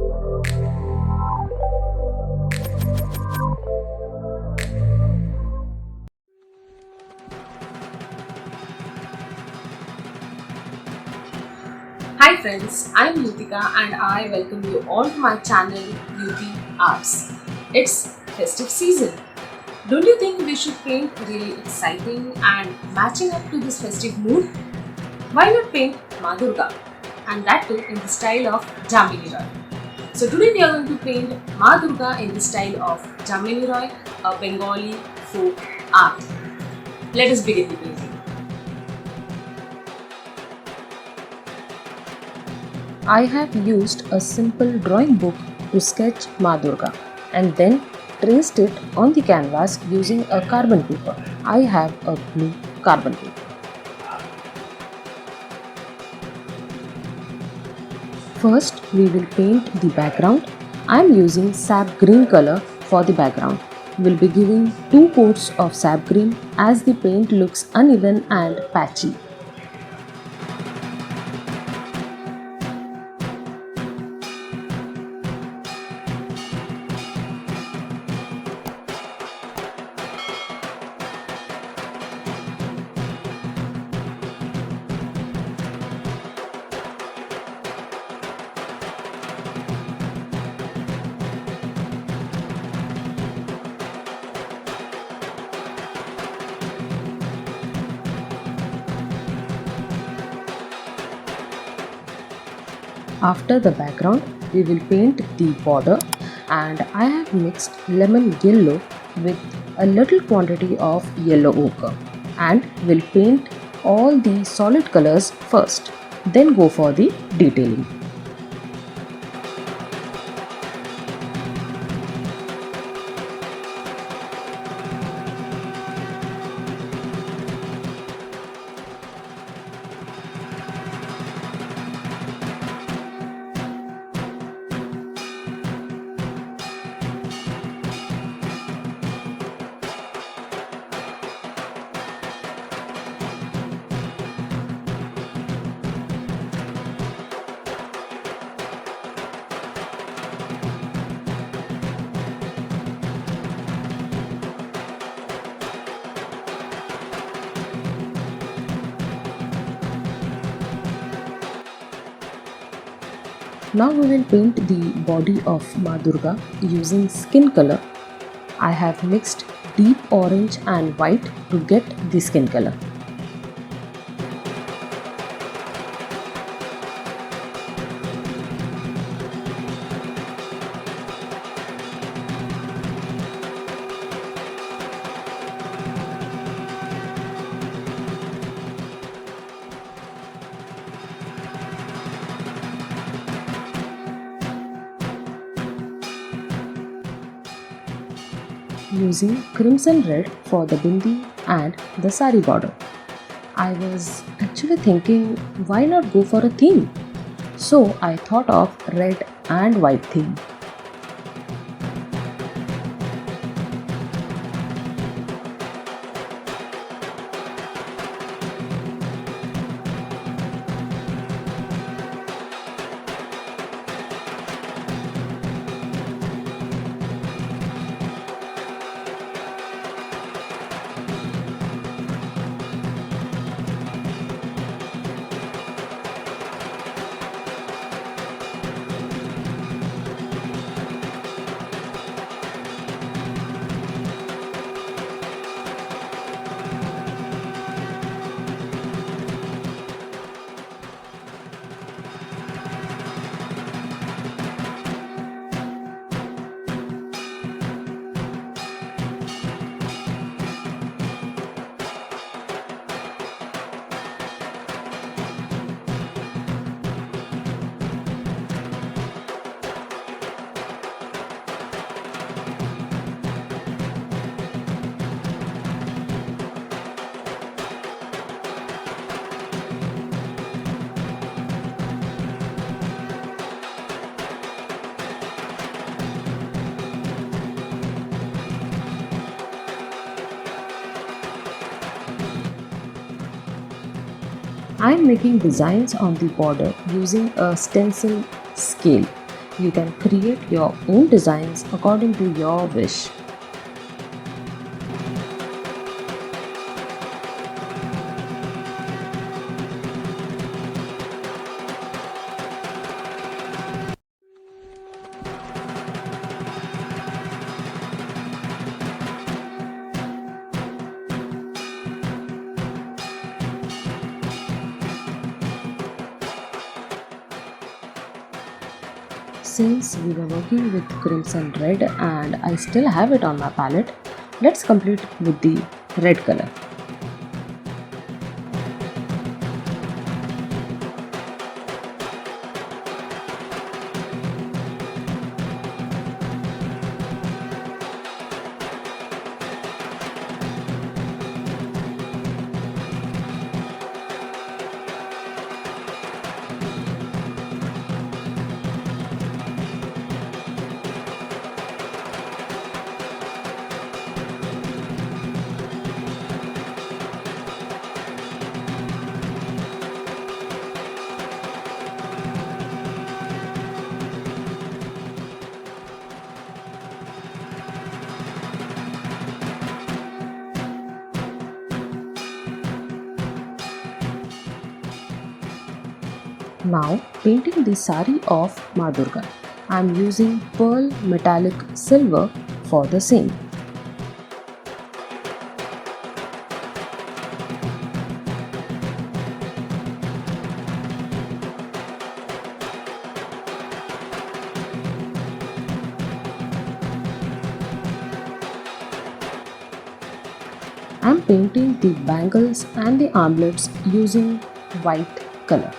Hi friends, I am Yuthika and I welcome you all to my channel Yutiarts. It's festive season. Don't you think we should paint really exciting and matching up to this festive mood? Why not paint Maa Durga? And that too in the style of Jamini Roy. So today we are going to paint Maa Durga in the style of Jamini Roy, a Bengali folk art. Let us begin the painting. I have used a simple drawing book to sketch Maa Durga and then traced it on the canvas using a carbon paper. I have a blue carbon paper. First, we will paint the background. I am using Sap Green color for the background. We will be giving 2 coats of Sap Green as the paint looks uneven and patchy. After the background, we will paint the border, and I have mixed lemon yellow with a little quantity of yellow ochre and will paint all the solid colors first, then go for the detailing. Now we will paint the body of Maa Durga using skin color. I have mixed deep orange and white to get the skin color. Using crimson red for the bindi and the sari border. I was actually thinking, why not go for a theme? So I thought of red and white theme. I am making designs on the border using a stencil scale. You can create your own designs according to your wish. Since we were working with crimson red and I still have it on my palette, let's complete with the red color. Now painting the sari of Maa Durga. I am using pearl metallic silver for the same. I am painting the bangles and the armlets using white color.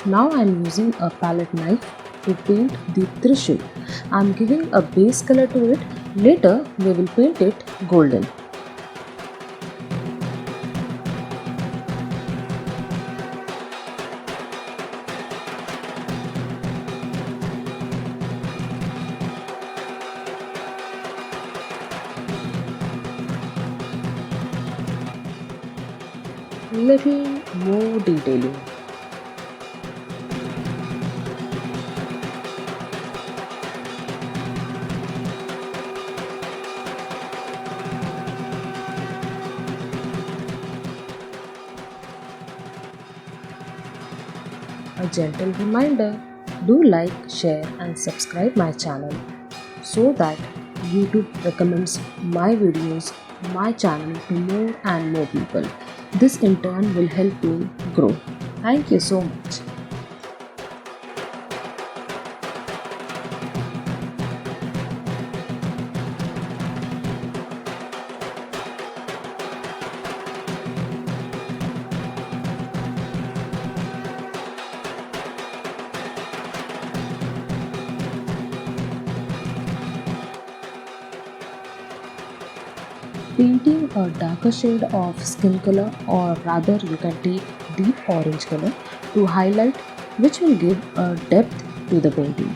Now I am using a palette knife to paint the Trishul. I am giving a base color to it. Later we will paint it golden. Little more detailing. A gentle reminder, do like, share and subscribe my channel so that YouTube recommends my videos, my channel to more and more people. This in turn will help me grow. Thank you so much. Painting a darker shade of skin color, or rather you can take deep orange color to highlight, which will give a depth to the painting.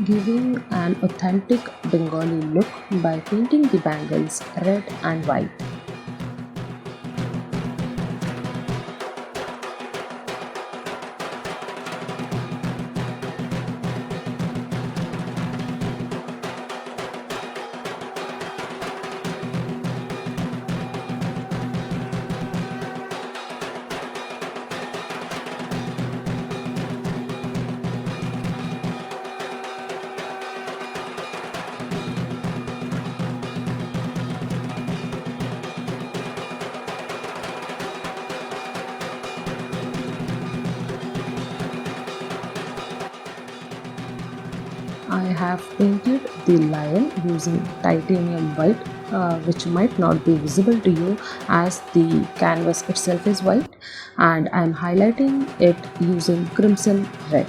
Giving an authentic Bengali look by painting the bangles red and white. I have painted the lion using titanium white, which might not be visible to you as the canvas itself is white, and I am highlighting it using crimson red.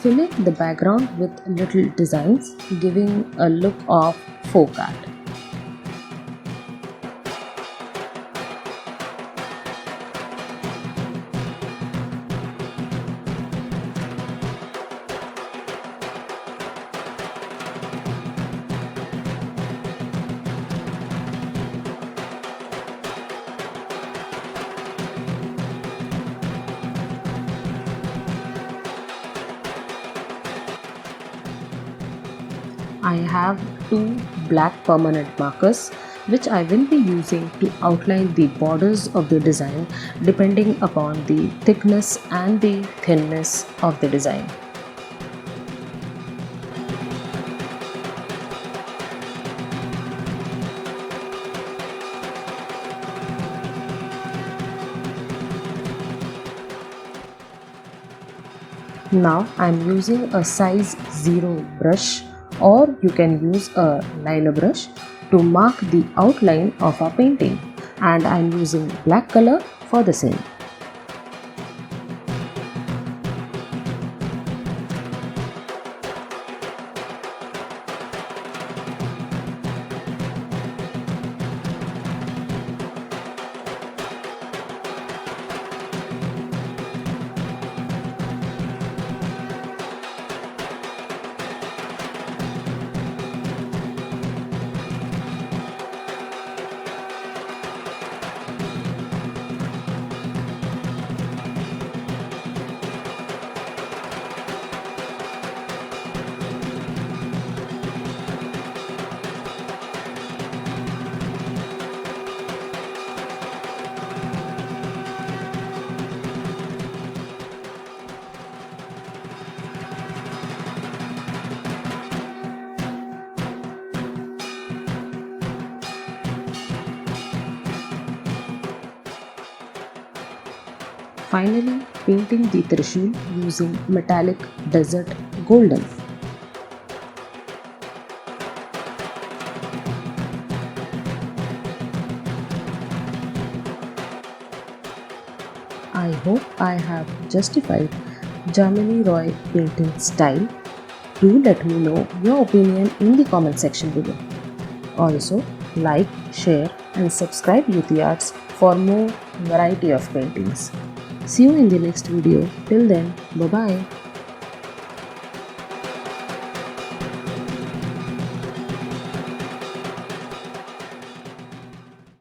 Filling the background with little designs, giving a look of folk art. I have two black permanent markers which I will be using to outline the borders of the design depending upon the thickness and the thinness of the design. Now I am using a size 0 brush, or you can use a liner brush to mark the outline of our painting, and I am using black color for the same. Finally, painting the Trishul using metallic desert golden. I hope I have justified Jamini Roy painting style. Do let me know your opinion in the comment section below. Also, like, share and subscribe yutiarts for more variety of paintings. See you in the next video. Till then, bye bye.